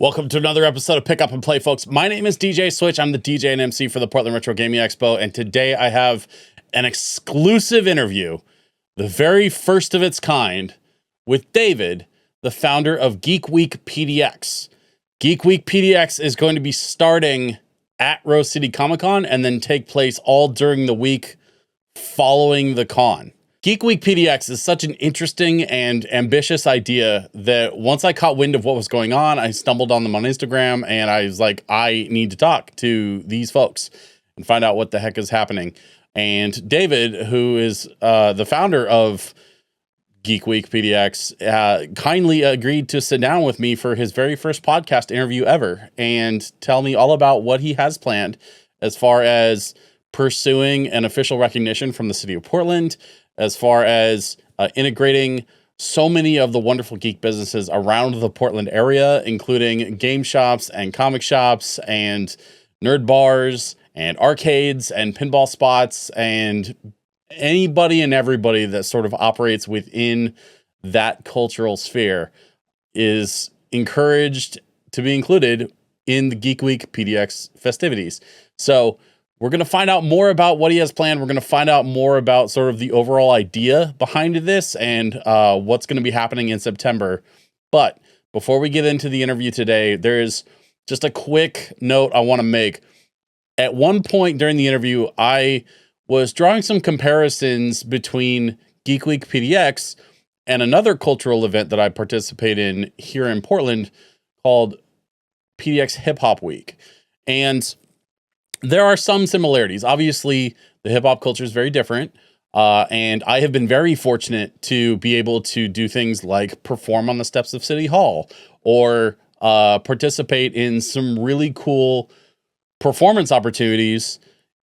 Welcome to another episode of Pick Up and Play, folks. My name is DJ Switch. I'm the DJ and MC for the Portland Retro Gaming Expo, and today I have an exclusive interview, the very first of its kind, with David, the founder of Geek Week PDX. Geek Week PDX is going to be starting at Rose City Comic Con and then take place all during the week following the con. Geek Week PDX is such an interesting and ambitious idea that once I caught wind of what was going on, I stumbled on them on Instagram and I was like, I need to talk to these folks and find out what the heck is happening. And David, who is the founder of Geek Week PDX, kindly agreed to sit down with me for his very first podcast interview ever and tell me all about what he has planned as far as pursuing an official recognition from the city of Portland, as far as integrating so many of the wonderful geek businesses around the Portland area, including game shops and comic shops and nerd bars and arcades and pinball spots and anybody and everybody that sort of operates within that cultural sphere is encouraged to be included in the Geek Week PDX festivities. So we're going to find out more about what he has planned. We're going to find out more about sort of the overall idea behind this and what's going to be happening in September. But before we get into the interview today, there's just a quick note I want to make. At one point during the interview, I was drawing some comparisons between Geek Week PDX and another cultural event that I participate in here in Portland called PDX Hip Hop Week. And there are some similarities. Obviously, the hip hop culture is very different. And I have been very fortunate to be able to do things like perform on the steps of City Hall or participate in some really cool performance opportunities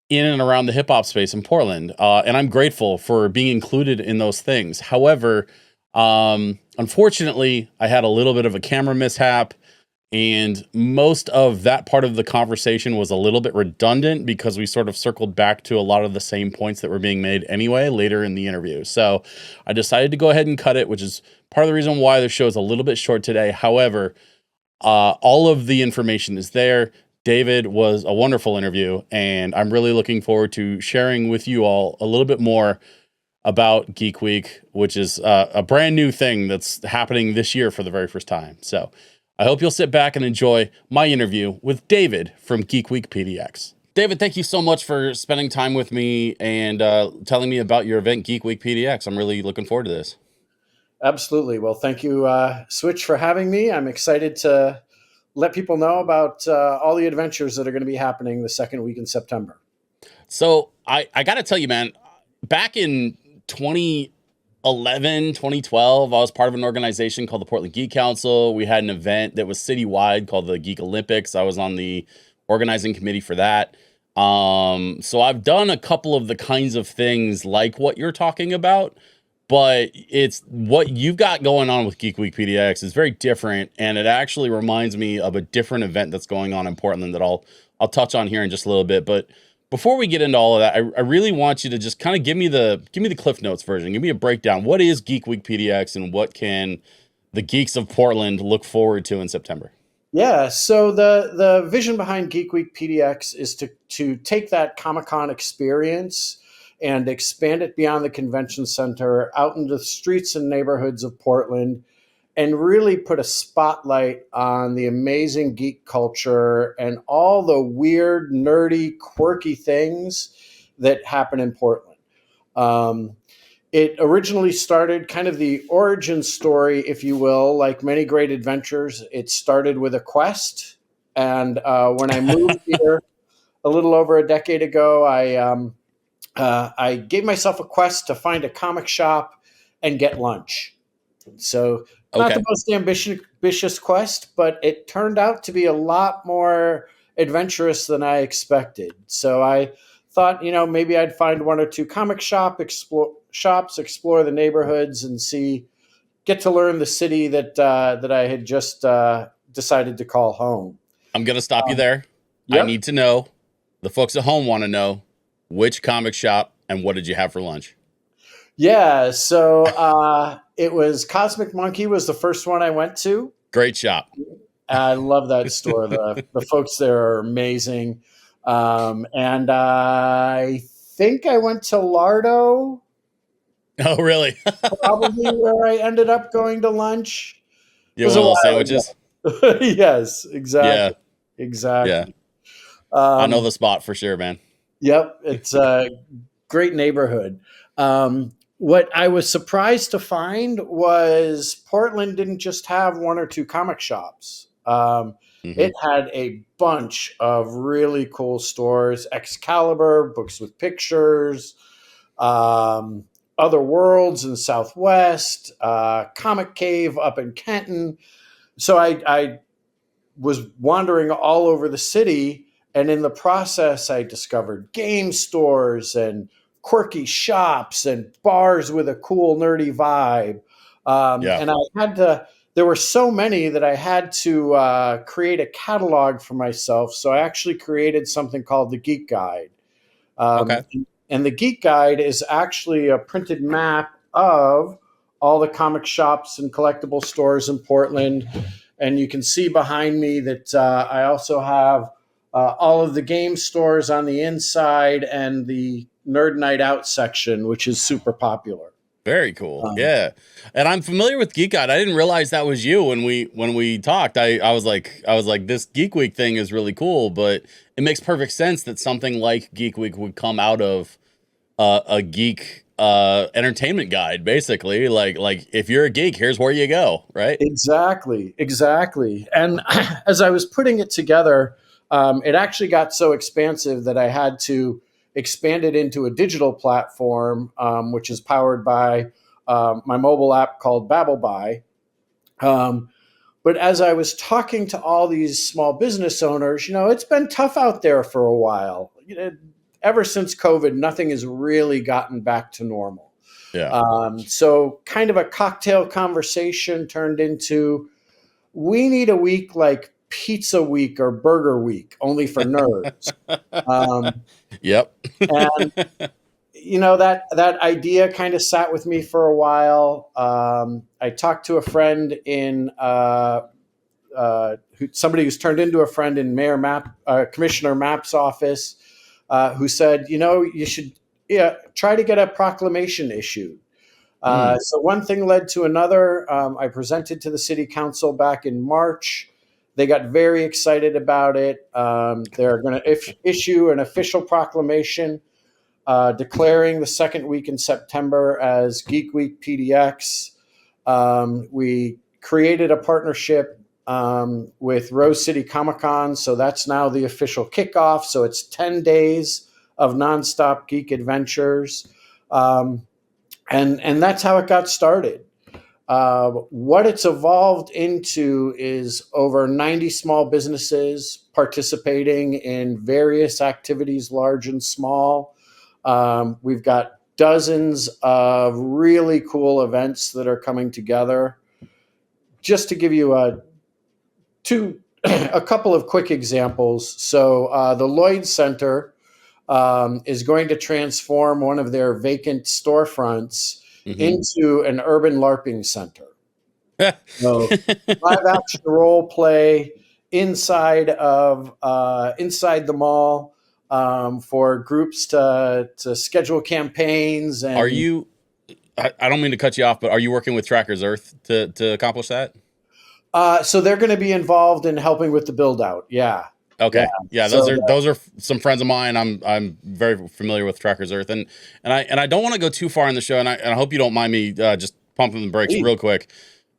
in and around the hip hop space in Portland. And I'm grateful for being included in those things. However, unfortunately, I had a little bit of a camera mishap. And most of that part of the conversation was a little bit redundant because we sort of circled back to a lot of the same points that were being made anyway later in the interview. So I decided to go ahead and cut it, which is part of the reason why the show is a little bit short today. However, all of the information is there. David was a wonderful interview, and I'm really looking forward to sharing with you all a little bit more about Geek Week, which is a brand new thing that's happening this year for the very first time. So I hope you'll sit back and enjoy my interview with David from Geek Week PDX. David, thank you so much for spending time with me and telling me about your event, Geek Week PDX. I'm really looking forward to this. Absolutely. Well, thank you, Switch, for having me. I'm excited to let people know about all the adventures that are going to be happening the second week in September. So I got to tell you, man, back in 2012, I was part of an organization called the Portland Geek Council. We had an event that was citywide called the Geek Olympics. I was on the organizing committee for that. So I've done a couple of the kinds of things like what you're talking about, but it's what you've got going on with Geek Week PDX is very different. And it actually reminds me of a different event that's going on in Portland that I'll touch on here in just a little bit. But before we get into all of that, I really want you to just kind of give me the Cliff Notes version. Give me a breakdown. What is Geek Week PDX and what can the geeks of Portland look forward to in September? Yeah, so the vision behind Geek Week PDX is to take that Comic-Con experience and expand it beyond the convention center out into the streets and neighborhoods of Portland and really put a spotlight on the amazing geek culture and all the weird, nerdy, quirky things that happen in Portland. It originally started kind of the origin story, if you will, like many great adventures. It started with a quest. And when I moved here a little over a decade ago, I gave myself a quest to find a comic shop and get lunch. So not the most ambitious quest, but it turned out to be a lot more adventurous than I expected. So I thought, maybe I'd find one or two comic shops, explore the neighborhoods, and get to learn the city that I had just decided to call home. I'm going to stop you there. Yep. I need to know, the folks at home want to know, which comic shop and what did you have for lunch? Yeah, so it was Cosmic Monkey was the first one I went to. Great shop. I love that store. The folks there are amazing. And I think I went to Lardo, Oh, really? probably where I ended up going to lunch. It You was want a little while sandwiches? ago. Yes, Yeah, exactly. yeah. Exactly. I know Um, the spot for sure, man. yep, it's a great neighborhood. What I was surprised to find was Portland didn't just have one or two comic shops. Hmm. It had a bunch of really cool stores: Excalibur, Books with Pictures, um, Other Worlds in Southwest, Comic Cave up in Kenton. So I was wandering all over the city, and in the process I discovered game stores and quirky shops and bars with a cool nerdy vibe. Yeah. And I had to there were so many that I had to create a catalog for myself, so I actually created something called the Geek Guide. um, Okay. and the Geek Guide is actually a printed map of all the comic shops and collectible stores in Portland. And you can see behind me that I also have all of the game stores on the inside and the Nerd Night Out section, which is super popular. Very cool. Um, Yeah. And I'm familiar with Geek God. I didn't realize that was you when we talked. I was like, this Geek Week thing is really cool, but it makes perfect sense that something like Geek Week would come out of a geek entertainment guide, basically. Like if you're a geek, here's where you go, right? Exactly, exactly. And as I was putting it together, it actually got so expansive that I had to expand it into a digital platform, which is powered by my mobile app called BabbleBuy. Um, but as I was talking to all these small business owners, it's been tough out there for a while. Ever since COVID, nothing has really gotten back to normal. Yeah. So, kind of a cocktail conversation turned into, we need a week like Pizza Week or Burger Week, only for nerds. Um, Yep. and that idea kind of sat with me for a while. I talked to a friend in somebody who's turned into a friend in Commissioner Mapp's office, who said, you should, yeah, try to get a proclamation issued. Mm. So one thing led to another. I presented to the city council back in March. They got very excited about it. They're going to issue an official proclamation declaring the second week in September as Geek Week PDX. We created a partnership with Rose City Comic Con, so that's now the official kickoff. So it's 10 days of nonstop geek adventures. And that's how it got started. What it's evolved into is over 90 small businesses participating in various activities, large and small. We've got dozens of really cool events that are coming together. Just to give you a couple of quick examples. So the Lloyd Center is going to transform one of their vacant storefronts Hmm. into an urban LARPing center. So live action role play inside the mall, for groups to schedule campaigns. Are And you I don't mean to cut you off, but are you working with Trackers Earth to accomplish that? so they're going to be involved in helping with the build out. Yeah, yeah. Okay. Yeah, So those are some friends of mine. I'm very familiar with Trackers Earth, and I don't want to go too far in the show, and I hope you don't mind me just pumping the brakes real quick.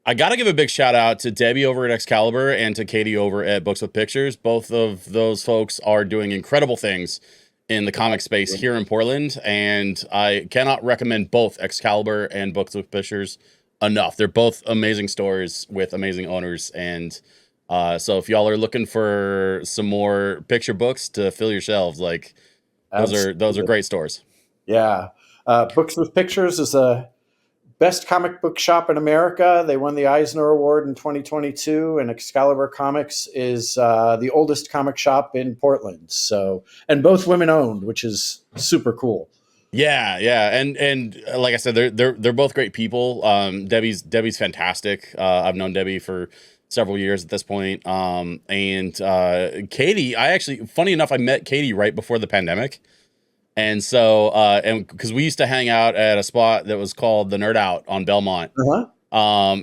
I got to give a big shout out to Debbie over at Excalibur and to Katie over at Books with Pictures. Both of those folks are doing incredible things in the comic space here in Portland, and I cannot recommend both Excalibur and Books with Pictures enough. They're both amazing stores with amazing owners, and so if y'all are looking for some more picture books to fill your shelves, like those are absolutely. great stores. Yeah. Books with Pictures is a best comic book shop in America. They won the Eisner Award in 2022, and Excalibur Comics is the oldest comic shop in Portland. So, and both women owned, which is super cool. Yeah, yeah, and like I said, they're both great people. Debbie's fantastic. I've known Debbie for several years at this point. And Katie, I actually, funny enough, I met Katie right before the pandemic. And so, and because we used to hang out at a spot that was called the Nerd Out on Belmont. Uh-huh.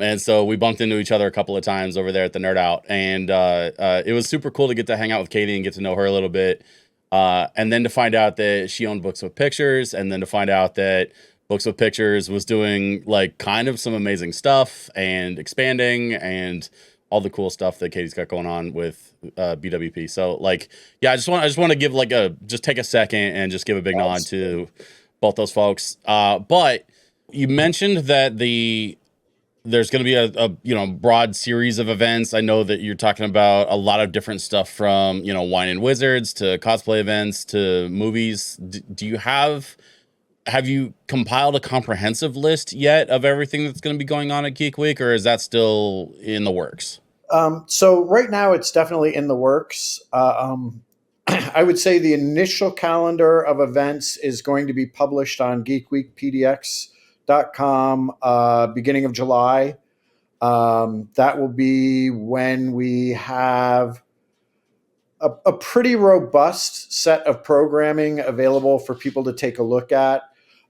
And so we bumped into each other a couple of times over there at the Nerd Out, and it was super cool to get to hang out with Katie and get to know her a little bit. And then to find out that she owned Books with Pictures, and then to find out that Books with Pictures was doing like kind of some amazing stuff and expanding and all the cool stuff that Katie's got going on with BWP. So like, yeah, I just want to give like just take a second and just give a big nod to both those folks. But you mentioned that there's going to be a broad series of events. I know that you're talking about a lot of different stuff from, Wine and Wizards to cosplay events to movies. Do you have you compiled a comprehensive list yet of everything that's going to be going on at Geek Week, or is that still in the works? So right now it's definitely in the works. I would say the initial calendar of events is going to be published on geekweekpdx.com beginning of July. That will be when we have a pretty robust set of programming available for people to take a look at.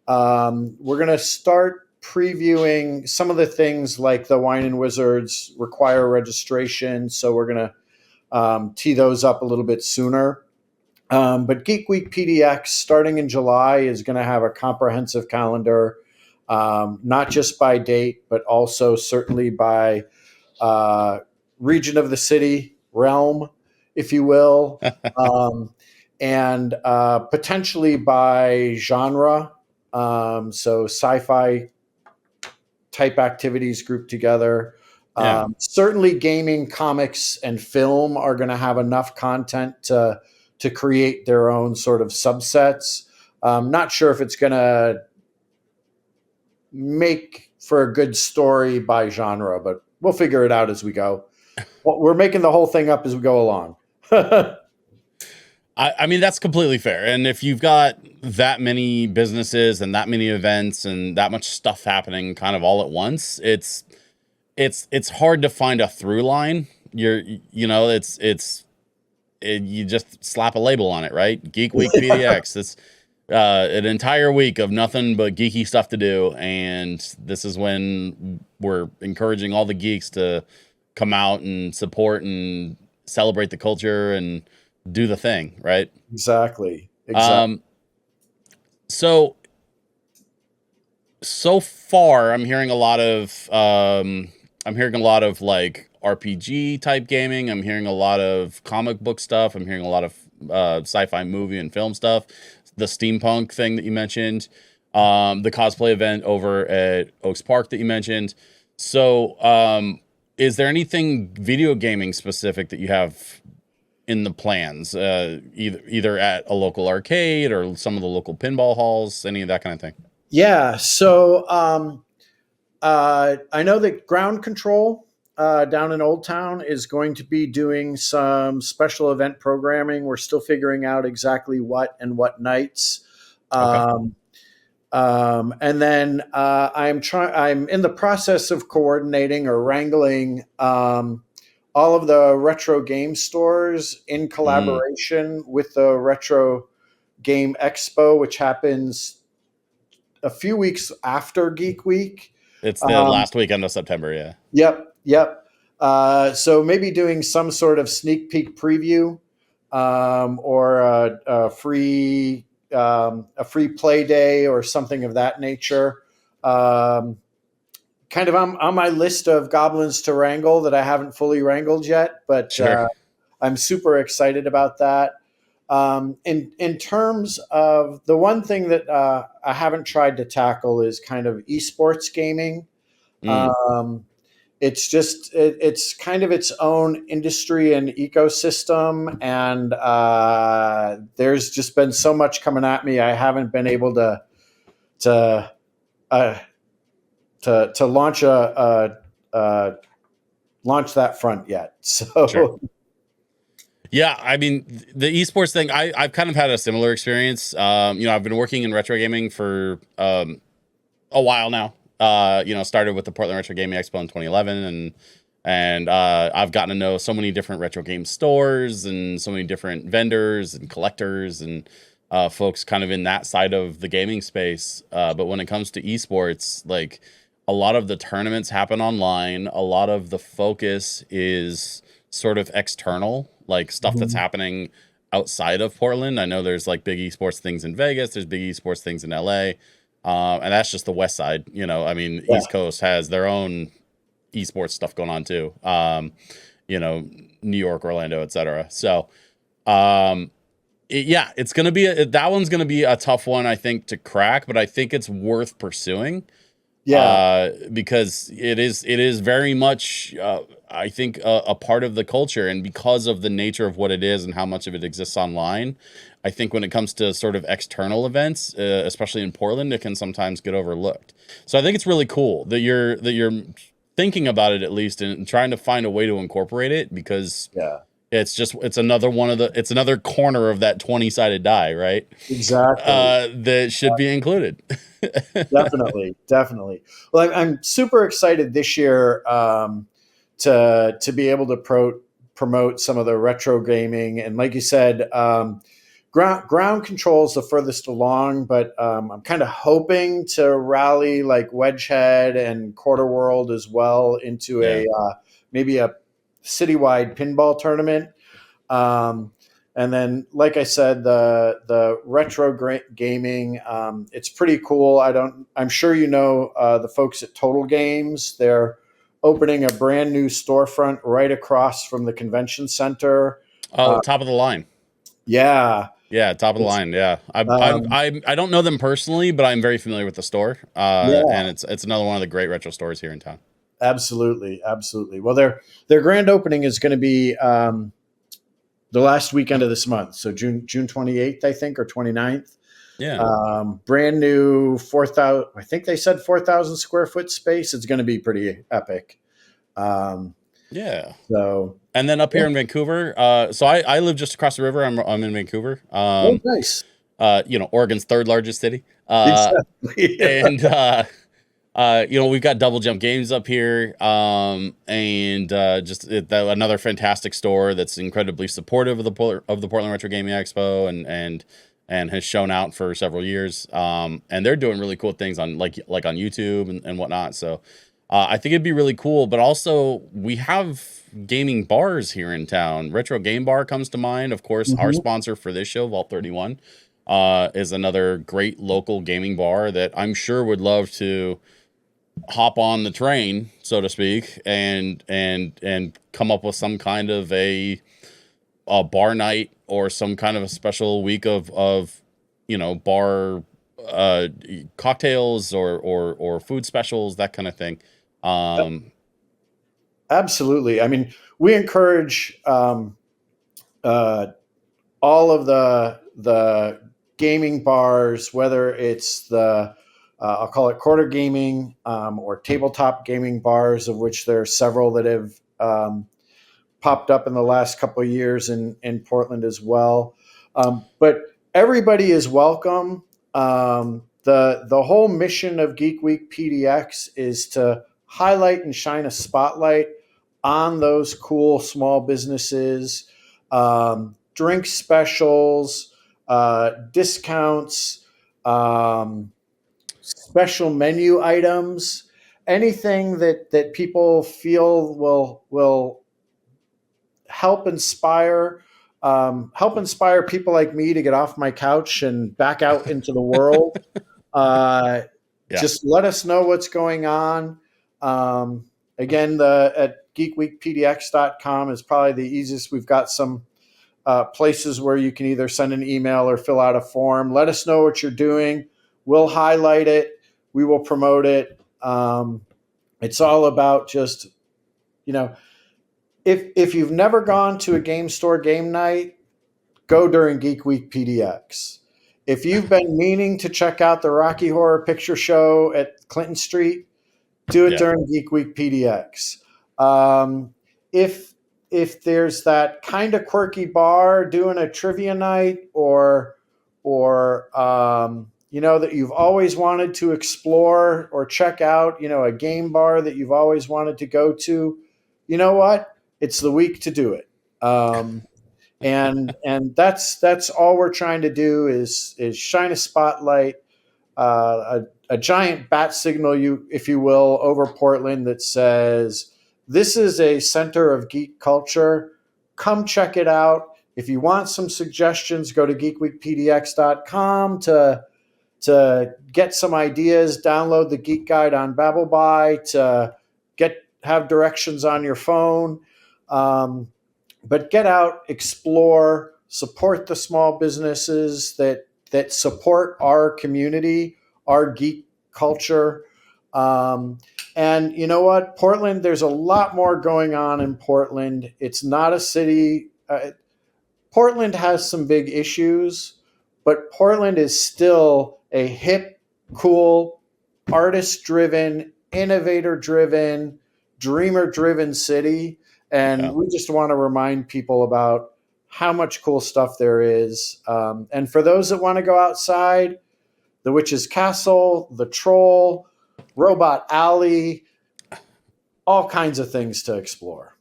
We're going to start previewing some of the things like the Wine and Wizards require registration. So we're going to tee those up a little bit sooner. But Geek Week PDX starting in July is going to have a comprehensive calendar, not just by date, but also certainly by region of the city, realm, if you will, and potentially by genre. So sci-fi type activities grouped together. Yeah. Certainly gaming, comics, and film are going to have enough content to create their own sort of subsets. Not sure if it's going to make for a good story by genre, but we'll figure it out as we go. We're making the whole thing up as we go along. I mean, that's completely fair. And if you've got that many businesses and that many events and that much stuff happening kind of all at once, it's hard to find a through line. You just slap a label on it, right? Geek Week PDX. It's an entire week of nothing but geeky stuff to do. And this is when we're encouraging all the geeks to come out and support and celebrate the culture and do the thing, right? Exactly. So far I'm hearing a lot of like RPG type gaming. I'm hearing a lot of comic book stuff. I'm hearing a lot of sci-fi movie and film stuff. The steampunk thing that you mentioned, the cosplay event over at Oaks Park that you mentioned. So is there anything video gaming specific that you have in the plans, either at a local arcade or some of the local pinball halls, any of that kind of thing? Yeah. So I know that Ground Control down in Old Town is going to be doing some special event programming. We're still figuring out exactly what and what nights. Okay. And then I'm in the process of coordinating or wrangling all of the retro game stores in collaboration with the Retro Game Expo, which happens a few weeks after Geek Week. It's the last weekend of September. Yeah. Yep. So maybe doing some sort of sneak peek preview or a free play day or something of that nature. Kind of on my list of goblins to wrangle that I haven't fully wrangled yet, but Sure. I'm super excited about that. In terms of the one thing that I haven't tried to tackle is kind of esports gaming. It's just it's kind of its own industry and ecosystem, and there's just been so much coming at me. I haven't been able to launch launch that front yet. So. Sure. Yeah, I mean, the esports thing, I've kind of had a similar experience. I've been working in retro gaming for a while now. Started with the Portland Retro Gaming Expo in 2011, And I've gotten to know so many different retro game stores and so many different vendors and collectors and folks kind of in that side of the gaming space. But when it comes to esports, like a lot of the tournaments happen online. A lot of the focus is sort of external, like stuff that's Mhm. happening outside of Portland. I know there's like big esports things in Vegas. There's big esports things in LA. And that's just the West side. You know, I mean, Yeah. East Coast has their own esports stuff going on too. You know, New York, Orlando, etc. So, yeah, it's gonna be that one's gonna be a tough one, I think, to crack, but I think it's worth pursuing Yeah. because it is very much I think a part of the culture, and because of the nature of what it is and how much of it exists online, I think when it comes to sort of external events, especially in Portland, it can sometimes get overlooked. So I think it's really cool that you're thinking about it at least and trying to find a way to incorporate it, because Yeah. it's another it's another corner of that 20-sided die, right? Exactly. That should be included. Definitely, definitely. Well, I'm super excited this year to be able to promote some of the retro gaming, and like you said, ground control is the furthest along, but I'm kind of hoping to rally like Wedgehead and Quarter World as well into Yeah. a maybe a citywide pinball tournament. Um, and then, like I said, the retro gaming, it's pretty cool. I'm sure you know the folks at Total Games. They're opening a brand new storefront right across from the convention center. Oh, Uh, top of the line. yeah, Yeah, top of the it's line. Yeah, um, I don't know them personally, but I'm very familiar with the store. yeah, And it's another one of the great retro stores here in town. absolutely, absolutely. Well, their grand opening is going to be the last weekend of this month, so June 28th, I think, or 29th. Yeah, Brand new 4,000. I think they said 4,000 square foot space. It's going to be pretty epic. Um, yeah. so And then up yeah. here in Vancouver, so I live just across the river. I'm in Vancouver. Oh, nice. You know, Oregon's third largest city. Exactly. And you know, we've got Double Jump Games up here, and another fantastic store that's incredibly supportive of the Portland Retro Gaming Expo, and has shown out for several years. And they're doing really cool things on like on YouTube and whatnot. So I think it'd be really cool. But also, we have gaming bars here in town. Retro Game Bar comes to mind, of course. Our Mhm. sponsor for this show, Vault 31, is another great local gaming bar that I'm sure would love to hop on the train, so to speak, and come up with some kind of a bar night or some kind of a special week of you know, bar cocktails or food specials, that kind of thing. Um, Absolutely. I mean, we encourage uh, all of the gaming bars, whether it's the I'll call it quarter gaming or tabletop gaming bars, of which there are several that have popped up in the last couple of years in Portland as well. But everybody is welcome. The whole mission of Geek Week PDX is to highlight and shine a spotlight on those cool small businesses, drink specials, discounts, special menu items, anything that people feel will help inspire people like me to get off my couch and back out into the world. Uh, yeah. just let us know what's going on. Again, the at geekweekpdx.com is probably the easiest. We've got some places where you can either send an email or fill out a form. Let us know what you're doing. We'll highlight it. We will promote it. It's all about just, you know, if you've never gone to a game store game night, go during Geek Week PDX. If you've been meaning to check out the Rocky Horror Picture Show at Clinton Street, do it Yeah. during Geek Week PDX. Um, if if there's that kind of quirky bar doing a trivia night, or you know, that you've always wanted to explore or check out, you know, a game bar that you've always wanted to go to, you know what? It's the week to do it. And that's all we're trying to do is shine a spotlight, a giant bat signal, if you will, over Portland that says this is a center of geek culture. Come check it out. If you want some suggestions, go to geekweekpdx.com to get some ideas. Download the Geek Guide on BabbleBuy to have directions on your phone. But get out, explore, support the small businesses that support our community, our geek culture. And you know what? Portland, there's a lot more going on in Portland. It's not a city. Portland has some big issues, but Portland is still a hip, cool, artist-driven, innovator-driven, dreamer-driven city. And we just want to remind people about how much cool stuff there is. And for those that want to go outside, the Witch's Castle, the Troll, Robot Alley, all kinds of things to explore.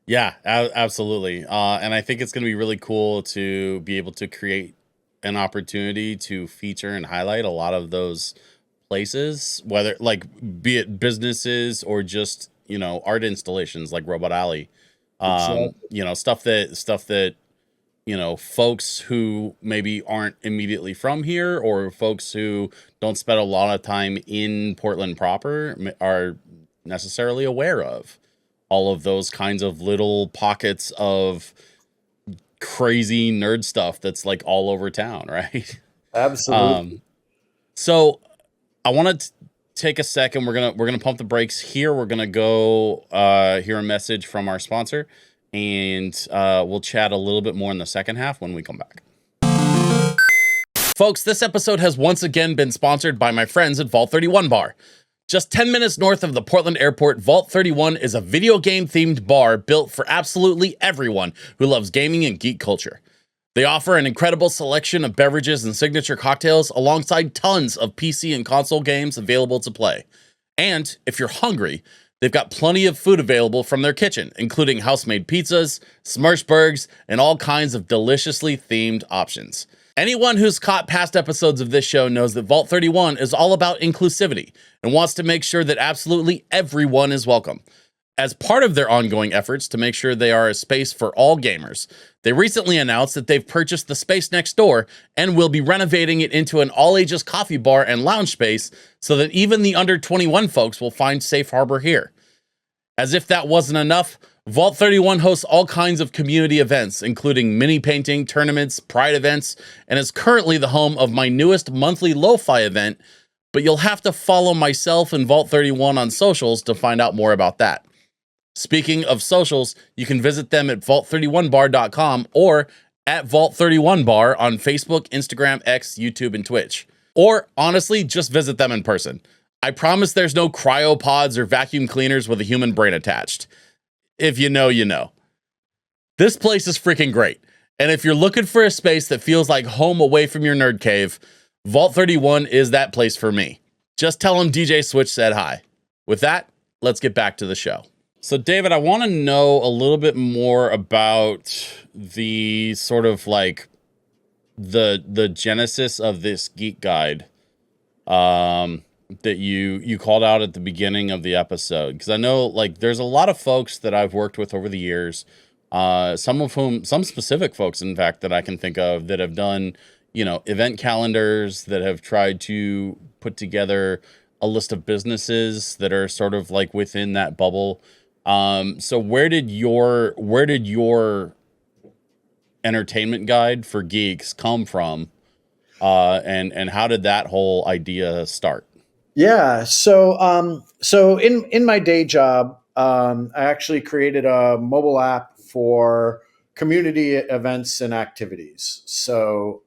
Yeah, absolutely. And I think it's going to be really cool to be able to create an opportunity to feature and highlight a lot of those places, whether like be it businesses or just, art installations like Robot Alley. Exactly. Stuff that, folks who maybe aren't immediately from here or folks who don't spend a lot of time in Portland proper are necessarily aware of. All of those kinds of little pockets of crazy nerd stuff that's like all over town, right? Absolutely. So I want to take a second. We're gonna pump the brakes here. We're gonna go hear a message from our sponsor, and we'll chat a little bit more in the second half when we come back. Folks, this episode has once again been sponsored by my friends at Vault 31 Bar. Just 10 minutes north of the Portland airport, Vault 31 is a video game themed bar built for absolutely everyone who loves gaming and geek culture. They offer an incredible selection of beverages and signature cocktails alongside tons of PC and console games available to play. And if you're hungry, they've got plenty of food available from their kitchen, including house-made pizzas, Smurshbergs, and all kinds of deliciously themed options. Anyone who's caught past episodes of this show knows that Vault 31 is all about inclusivity and wants to make sure that absolutely everyone is welcome. As part of their ongoing efforts to make sure they are a space for all gamers, they recently announced that they've purchased the space next door and will be renovating it into an all-ages coffee bar and lounge space so that even the under 21 folks will find safe harbor here. As if that wasn't enough, Vault 31 hosts all kinds of community events, including mini painting, tournaments, pride events, and is currently the home of my newest monthly lo-fi event, but you'll have to follow myself and Vault 31 on socials to find out more about that. Speaking of socials, you can visit them at vault31bar.com or at Vault31Bar on Facebook, Instagram, X, YouTube, and Twitch. Or honestly, just visit them in person. I promise there's no cryopods or vacuum cleaners with a human brain attached. If you know, you know. This place is freaking great. And if you're looking for a space that feels like home away from your nerd cave, Vault 31 is that place for me. Just tell them DJ Switch said hi. With that, let's get back to the show. So David, I want to know a little bit more about the sort of like the genesis of this geek guide that you called out at the beginning of the episode, because I know like there's a lot of folks that I've worked with over the years, some specific folks in fact that I can think of that have done event calendars, that have tried to put together a list of businesses that are sort of like within that bubble. So where did your entertainment guide for geeks come from? And how did that whole idea start? Yeah. So in my day job, I actually created a mobile app for community events and activities. So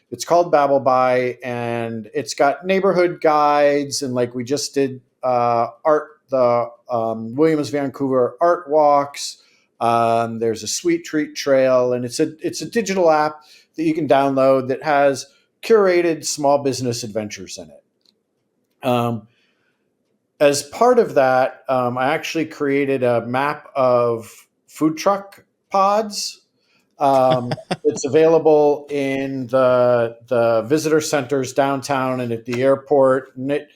it's called BabbleBuy, and it's got neighborhood guides, and like we just did the Williams Vancouver art walks. There's a sweet treat trail, and it's a digital app that you can download that has curated small business adventures in it. as part of that, I actually created a map of food truck pods. It's available in the visitor centers downtown and at the airport. And it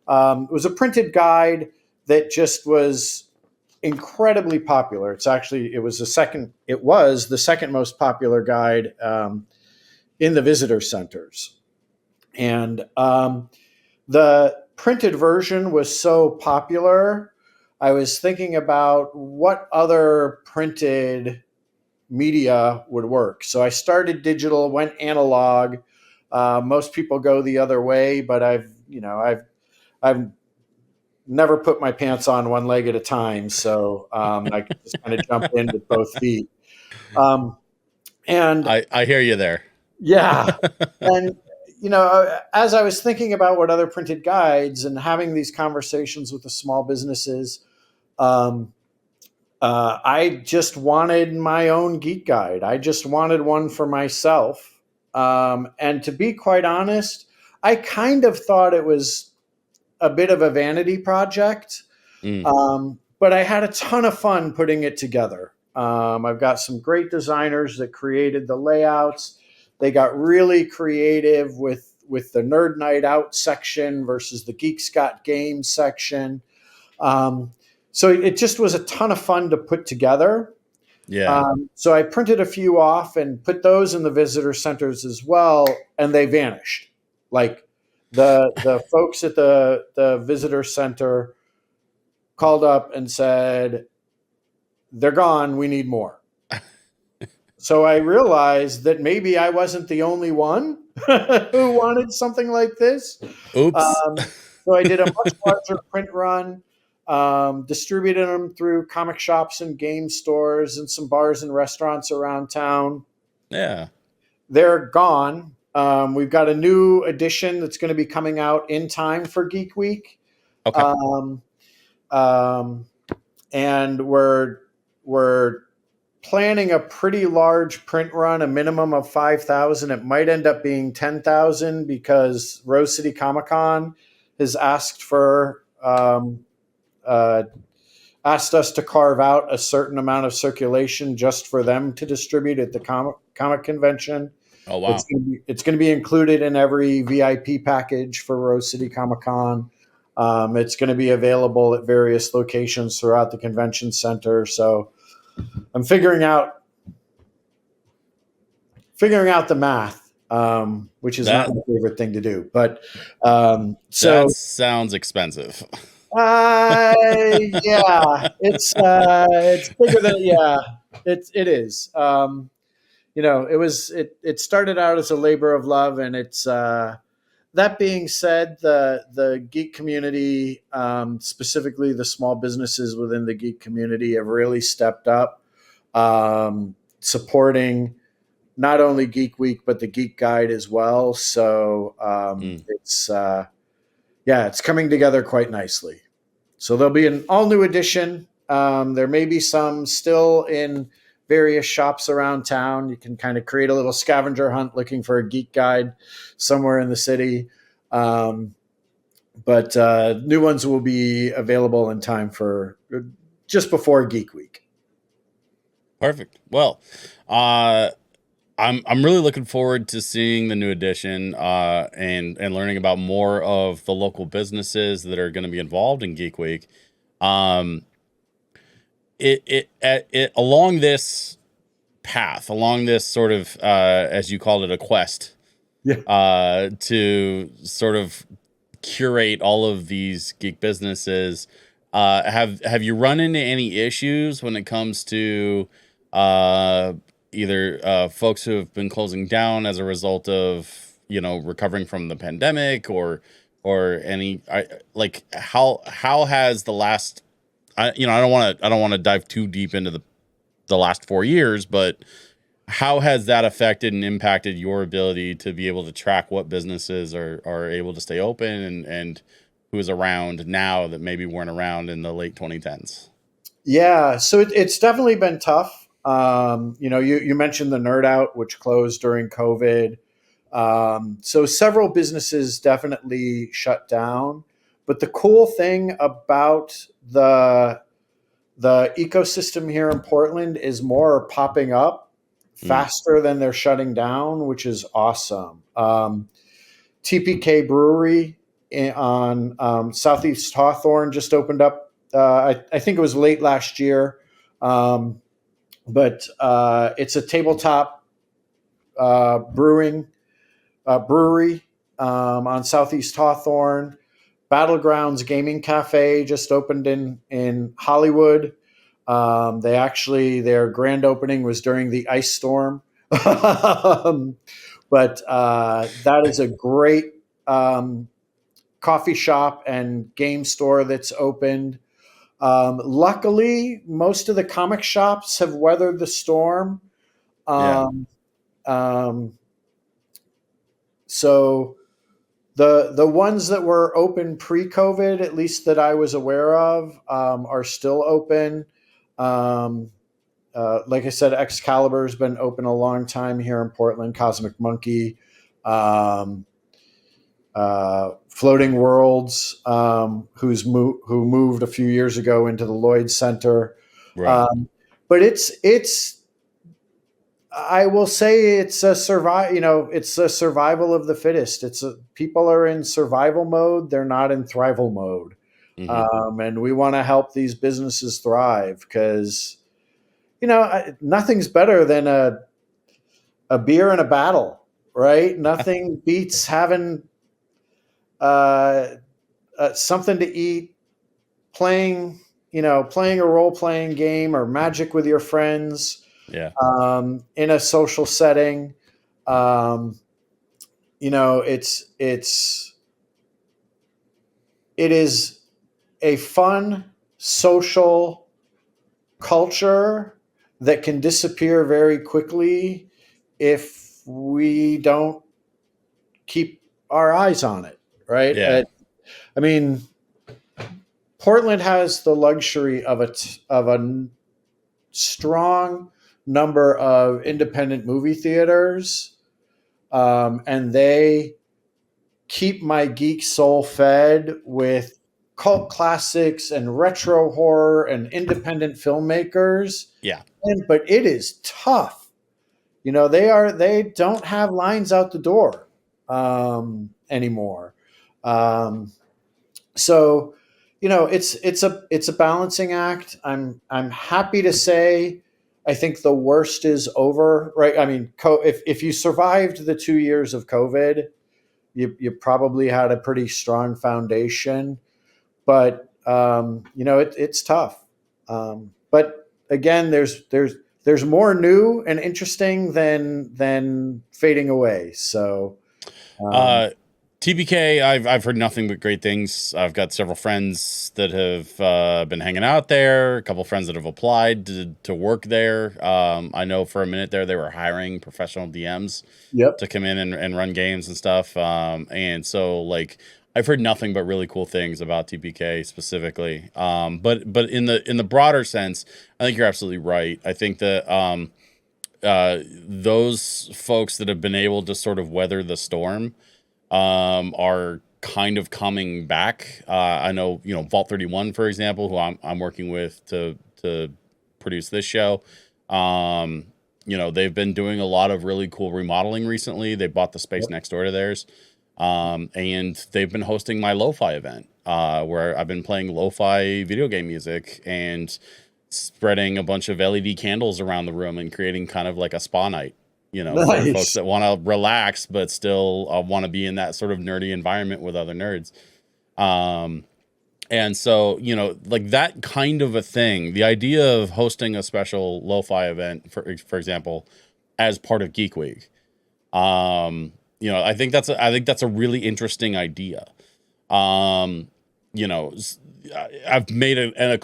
was a printed guide that just was incredibly popular. It was the second most popular guide in the visitor centers. And the printed version was so popular, I was thinking about what other printed media would work. So I started digital, went analog. Most people go the other way, but I've never put my pants on one leg at a time, so I can just kind of jump in with both feet. Um, and I hear you there. yeah, and as I was thinking about what other printed guides and having these conversations with the small businesses, um, I just wanted my own geek guide. I just wanted one for myself. And to be quite honest, I kind of thought it was a bit of a vanity project, Mm. but I had a ton of fun putting it together. I've got some great designers that created the layouts. They got really creative with the Nerd Night Out section versus the Geeks Got Games section. So it just was a ton of fun to put together. Yeah. So I printed a few off and put those in the visitor centers as well, and they vanished. Like the folks at the visitor center called up and said, "They're gone. We need more." So I realized that maybe I wasn't the only one who wanted something like this. Oops. Um, so I did a much larger print run, distributed them through comic shops and game stores and some bars and restaurants around town. Yeah. They're gone. We've got a new edition that's going to be coming out in time for Geek Week. Okay. Um, um, and we're planning a pretty large print run, a minimum of 5,000. It might end up being 10,000 because Rose City Comic Con has asked us to carve out a certain amount of circulation just for them to distribute at the comic convention. Oh, wow. It's going to be included in every VIP package for Rose City Comic Con. It's going to be available at various locations throughout the convention center. So I'm figuring out the math, which is not That my favorite thing to do. But that sounds expensive. yeah, it's bigger than it is. It started out as a labor of love, and it's that being said, the geek community, specifically the small businesses within the geek community, have really stepped up, supporting not only Geek Week but the Geek Guide as well. So it's coming together quite nicely. So there'll be an all new edition. There may be some still in various shops around town. You can kind of create a little scavenger hunt looking for a geek guide somewhere in the city. But new ones will be available in time for just before Geek Week. Perfect. Well, I'm really looking forward to seeing the new edition and learning about more of the local businesses that are going to be involved in Geek Week. It along this path, along this sort of as you called it, a quest, to sort of curate all of these geek businesses. Have you run into any issues when it comes to either folks who have been closing down as a result of recovering from the pandemic, or any how has the last I don't want to dive too deep into the last 4 years, but how has that affected and impacted your ability to be able to track what businesses are able to stay open and who is around now that maybe weren't around in the late 2010s? Yeah, so it's definitely been tough. You mentioned the Nerd Out, which closed during COVID. So several businesses definitely shut down, But the cool thing about the ecosystem here in Portland is more are popping up faster than they're shutting down, which is awesome. TPK Brewery on Southeast Hawthorne just opened up. I think it was late last year, but it's a tabletop brewery on Southeast Hawthorne. Battlegrounds Gaming Cafe just opened in Hollywood. Their grand opening was during the ice storm. But that is a great coffee shop and game store that's opened. Luckily, most of the comic shops have weathered the storm. So the ones that were open pre-COVID, at least that I was aware of, are still open. Like I said, Excalibur has been open a long time here in Portland. Cosmic Monkey, Floating Worlds, who moved a few years ago into the Lloyd Center. Right. But it's I will say it's a it's a survival of the fittest. People are in survival mode; they're not in thrival mode. And we want to help these businesses thrive because nothing's better than a beer and a battle, right? Nothing beats having something to eat, playing a role-playing game or Magic with your friends. Yeah. In a social setting. It is a fun social culture that can disappear very quickly if we don't keep our eyes on it, right? Yeah. I mean, Portland has the luxury of a strong number of independent movie theaters, and they keep my geek soul fed with cult classics and retro horror and independent filmmakers. Yeah. But it is tough. They don't have lines out the door anymore. So it's a balancing act. I'm happy to say I think the worst is over, right? I mean, if you survived the 2 years of COVID, you probably had a pretty strong foundation. But it's tough. But again, there's more new and interesting than fading away. So. TPK, I've heard nothing but great things. I've got several friends that have been hanging out there, a couple friends that have applied to work there. I know for a minute there they were hiring professional DMs to come in and run games and stuff. And so I've heard nothing but really cool things about TPK specifically. But in the broader sense, I think you're absolutely right. I think that those folks that have been able to sort of weather the storm are kind of coming back. I know, Vault 31, for example, who I'm working with to produce this show. They've been doing a lot of really cool remodeling recently. They bought the space next door to theirs. And they've been hosting my lo-fi event, where I've been playing lo-fi video game music and spreading a bunch of LED candles around the room and creating kind of like a spa night. For folks that want to relax, but still want to be in that sort of nerdy environment with other nerds. And so, that kind of a thing, the idea of hosting a special lo-fi event, for example, as part of Geek Week, I think that's a really interesting idea. I've made a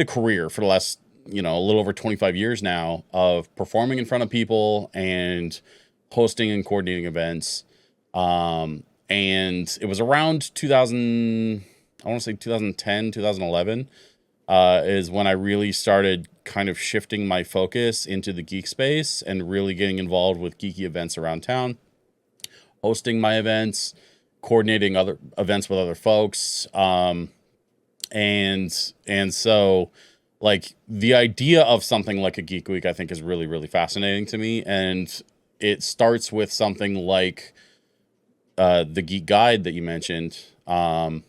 career for the last, a little over 25 years now of performing in front of people and hosting and coordinating events. And it was around 2010, 2011, is when I really started kind of shifting my focus into the geek space and really getting involved with geeky events around town, hosting my events, coordinating other events with other folks. And so like the idea of something like a Geek Week, I think is really, really fascinating to me. And it starts with something like the Geek Guide that you mentioned. That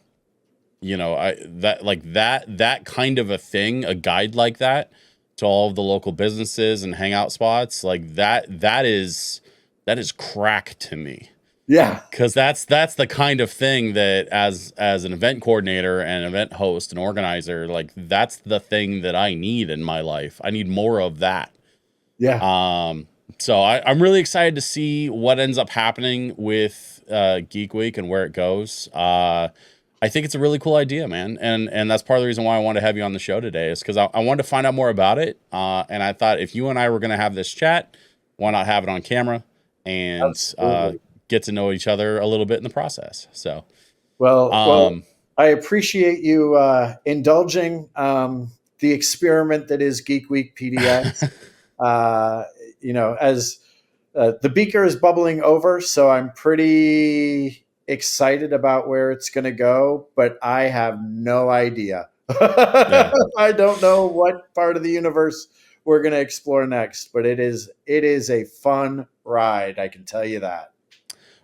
kind of a thing, a guide like that to all of the local businesses and hangout spots, like that is crack to me. Yeah. Because that's the kind of thing that as an event coordinator and event host and organizer, like that's the thing that I need in my life. I need more of that. Yeah. So I'm really excited to see what ends up happening with Geek Week and where it goes. I think it's a really cool idea, man. And that's part of the reason why I wanted to have you on the show today, is because I wanted to find out more about it. And I thought if you and I were going to have this chat, why not have it on camera and get to know each other a little bit in the process. So, well, I appreciate you indulging the experiment that is Geek Week PDX. As the beaker is bubbling over, so I'm pretty excited about where it's going to go, but I have no idea. Yeah. I don't know what part of the universe we're going to explore next, but it is a fun ride. I can tell you that.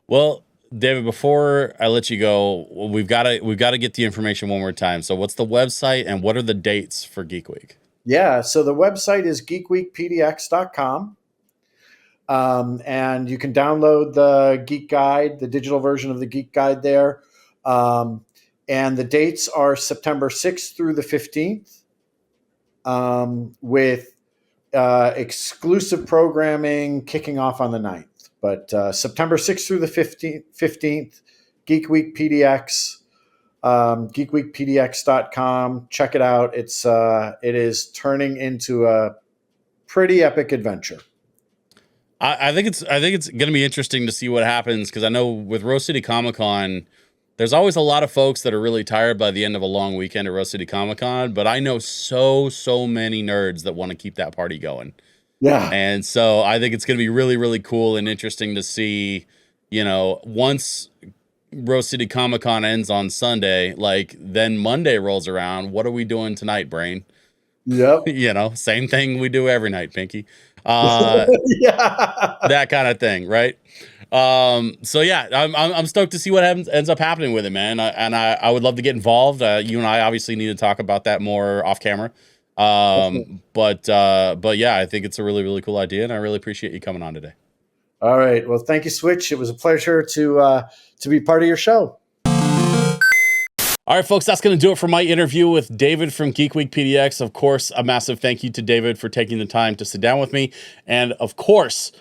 Well, David, before I let you go, we've got to get the information one more time. So what's the website and what are the dates for Geek Week? Yeah. So the website is geekweekpdx.com. And you can download the Geek Guide, the digital version of the Geek Guide there. And the dates are September 6th through the 15th, with exclusive programming kicking off on the 9th. But September 6th through the 15th, Geek Week PDX, geekweekpdx.com. Check it out. It is turning into a pretty epic adventure. I think it's going to be interesting to see what happens, because I know with Rose City Comic Con, there's always a lot of folks that are really tired by the end of a long weekend at Rose City Comic Con, but I know so many nerds that want to keep that party going. Yeah. And so I think it's going to be really, really cool and interesting to see, once Rose City Comic Con ends on Sunday, like then Monday rolls around. What are we doing tonight, brain? Yep. Same thing we do every night, Pinky. Yeah. That kind of thing, right? So yeah, I'm stoked to see what ends up happening with it, man. I would love to get involved. You and I obviously need to talk about that more off camera. But yeah, I think it's a really, really cool idea, and I really appreciate you coming on today. All right. Well, thank you, Switch. It was a pleasure to be part of your show. All right, folks, that's going to do it for my interview with David from Geek Week PDX. Of course, a massive thank you to David for taking the time to sit down with me. And of course,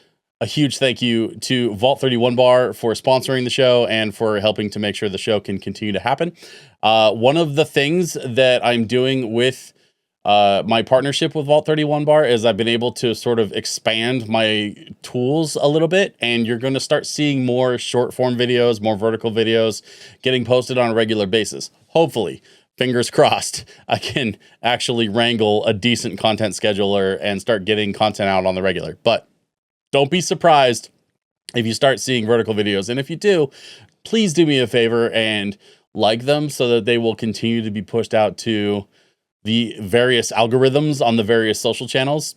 a huge thank you to Vault 31 Bar for sponsoring the show and for helping to make sure the show can continue to happen. One of the things that I'm doing with my partnership with Vault 31 Bar is I've been able to sort of expand my tools a little bit, and you're going to start seeing more short form videos, more vertical videos getting posted on a regular basis. Hopefully, fingers crossed, I can actually wrangle a decent content scheduler and start getting content out on the regular. But don't be surprised if you start seeing vertical videos. And if you do, please do me a favor and like them so that they will continue to be pushed out to the various algorithms on the various social channels.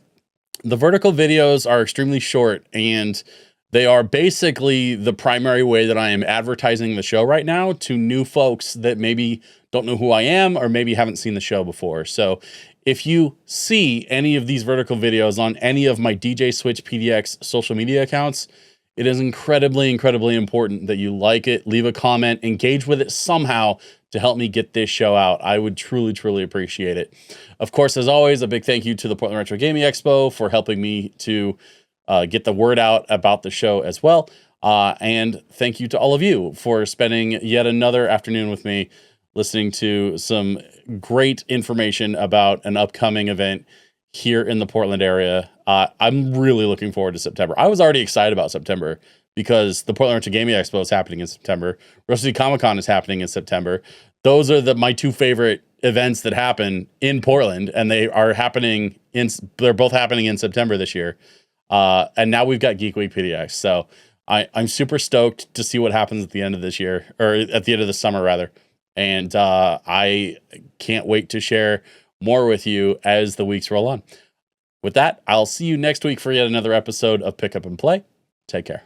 The vertical videos are extremely short, and they are basically the primary way that I am advertising the show right now to new folks that maybe don't know who I am or maybe haven't seen the show before. So if you see any of these vertical videos on any of my DJ Switch PDX social media accounts, it is incredibly, incredibly important that you like it, leave a comment, engage with it somehow to help me get this show out. I would truly, truly appreciate it. Of course, as always, a big thank you to the Portland Retro Gaming Expo for helping me to get the word out about the show as well. And thank you to all of you for spending yet another afternoon with me, listening to some great information about an upcoming event here in the Portland area. I'm really looking forward to September. I was already excited about September because the Portland Retro Gaming Expo is happening in September. Rose City Comic Con is happening in September. Those are my two favorite events that happen in Portland, and they're both happening in September this year. And now we've got Geek Week PDX. So I'm super stoked to see what happens at the end of this year, or at the end of the summer rather. And I can't wait to share more with you as the weeks roll on. With that, I'll see you next week for yet another episode of Pick Up and Play. Take care.